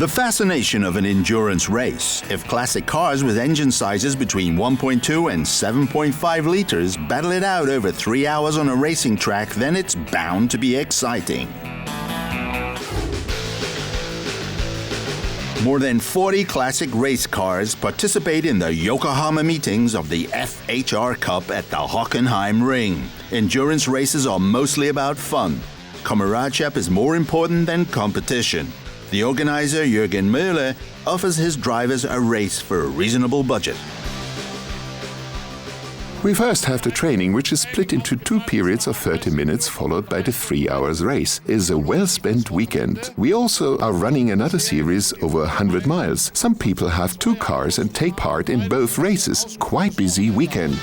The fascination of an endurance race. If classic cars with engine sizes between 1.2 and 7.5 liters battle it out over 3 hours on a racing track, then it's bound to be exciting. More than 40 classic race cars participate in the Yokohama meetings of the FHR Cup at the Hockenheimring. Endurance races are mostly about fun. Comradeship is more important than competition. The organizer, Jürgen Müller, offers his drivers a race for a reasonable budget. We first have the training, which is split into 2 periods of 30 minutes, followed by the 3 hours race. It is a well-spent weekend. We also are running another series over 100 miles. Some people have 2 cars and take part in both races. Quite busy weekend.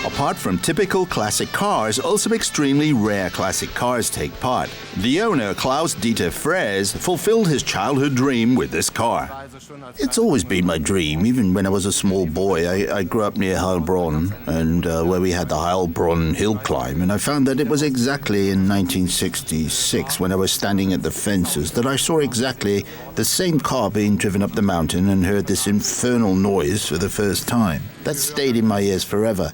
Apart from typical classic cars, also extremely rare classic cars take part. The owner, Klaus-Dieter Freres, fulfilled his childhood dream with this car. It's always been my dream, even when I was a small boy. I grew up near Heilbronn, and where we had the Heilbronn hill climb, and I found that it was exactly in 1966, when I was standing at the fences, that I saw exactly the same car being driven up the mountain and heard this infernal noise for the first time. That stayed in my ears forever.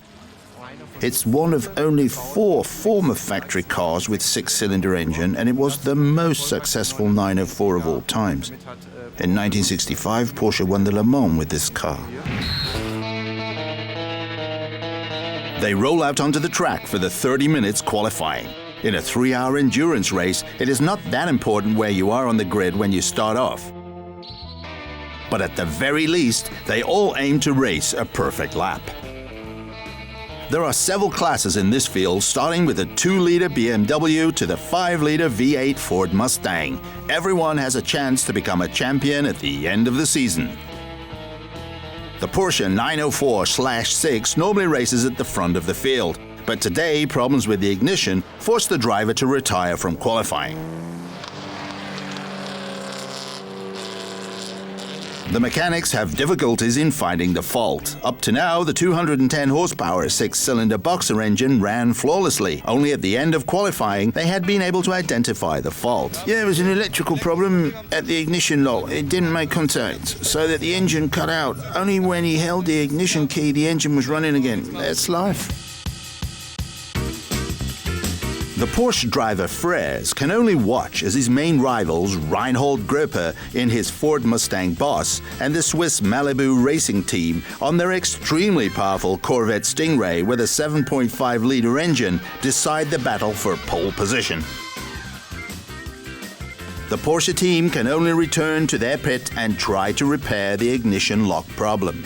It's one of only 4 former factory cars with 6-cylinder engine, and it was the most successful 904 of all times. In 1965, Porsche won the Le Mans with this car. They roll out onto the track for the 30 minutes qualifying. In a 3-hour endurance race, it is not that important where you are on the grid when you start off. But at the very least, they all aim to race a perfect lap. There are several classes in this field, starting with a 2-liter BMW to the 5-liter V8 Ford Mustang. Everyone has a chance to become a champion at the end of the season. The Porsche 904/6 normally races at the front of the field, but today problems with the ignition forced the driver to retire from qualifying. The mechanics have difficulties in finding the fault. Up to now, the 210 horsepower 6-cylinder boxer engine ran flawlessly. Only at the end of qualifying, they had been able to identify the fault. Yeah, it was an electrical problem at the ignition lock. It didn't make contact, so that the engine cut out. Only when he held the ignition key, the engine was running again. That's life. The Porsche driver Freres can only watch as his main rivals Reinhold Gröper in his Ford Mustang Boss and the Swiss Malibu racing team on their extremely powerful Corvette Stingray with a 7.5-liter engine decide the battle for pole position. The Porsche team can only return to their pit and try to repair the ignition lock problem.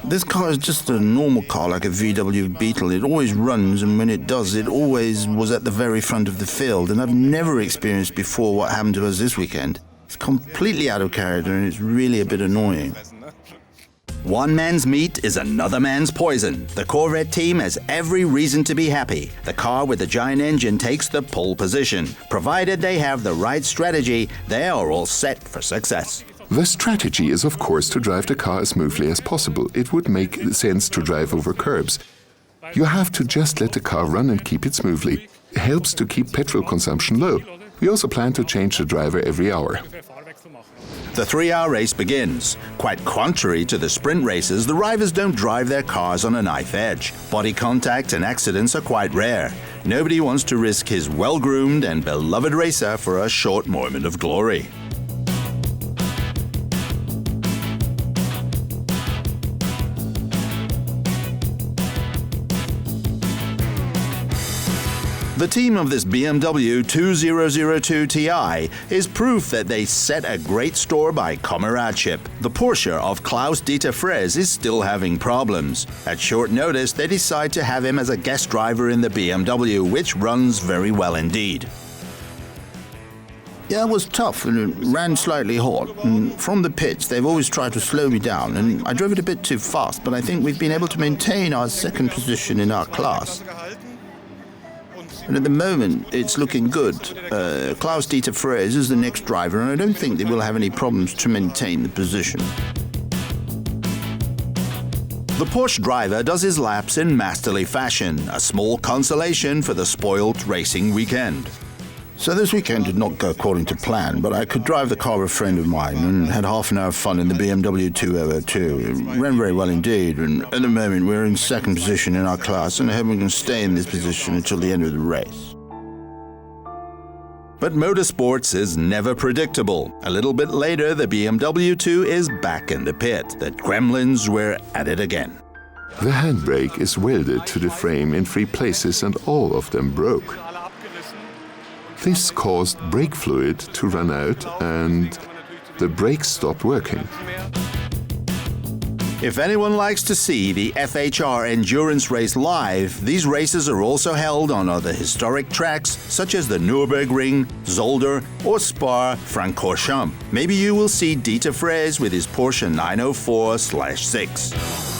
This car is just a normal car, like a VW Beetle. It always runs, and when it does, it always was at the very front of the field. And I've never experienced before what happened to us this weekend. It's completely out of character, and it's really a bit annoying. One man's meat is another man's poison. The Corvette team has every reason to be happy. The car with the giant engine takes the pole position. Provided they have the right strategy, they are all set for success. The strategy is, of course, to drive the car as smoothly as possible. It would make sense to drive over curbs. You have to just let the car run and keep it smoothly. It helps to keep petrol consumption low. We also plan to change the driver every hour. The 3-hour race begins. Quite contrary to the sprint races, the drivers don't drive their cars on a knife edge. Body contact and accidents are quite rare. Nobody wants to risk his well-groomed and beloved racer for a short moment of glory. The team of this BMW 2002 Ti is proof that they set a great store by comradeship. The Porsche of Klaus-Dieter Freres is still having problems. At short notice, they decide to have him as a guest driver in the BMW, which runs very well indeed. Yeah, it was tough and it ran slightly hot. And from the pits, they've always tried to slow me down, and I drove it a bit too fast, but I think we've been able to maintain our second position in our class. And at the moment, it's looking good. Klaus-Dieter Freres is the next driver, and I don't think they will have any problems to maintain the position. The Porsche driver does his laps in masterly fashion, a small consolation for the spoiled racing weekend. So this weekend did not go according to plan, but I could drive the car with a friend of mine and had half an hour of fun in the BMW 202. It ran very well indeed, and at the moment we're in second position in our class and I hope we can stay in this position until the end of the race. But motorsports is never predictable. A little bit later, the BMW 2 is back in the pit. The gremlins were at it again. The handbrake is welded to the frame in 3 places and all of them broke. This caused brake fluid to run out and the brakes stopped working. If anyone likes to see the FHR Endurance race live, these races are also held on other historic tracks such as the Nürburgring, Zolder or Spa-Francorchamps. Maybe you will see Dieter Freys with his Porsche 904/6.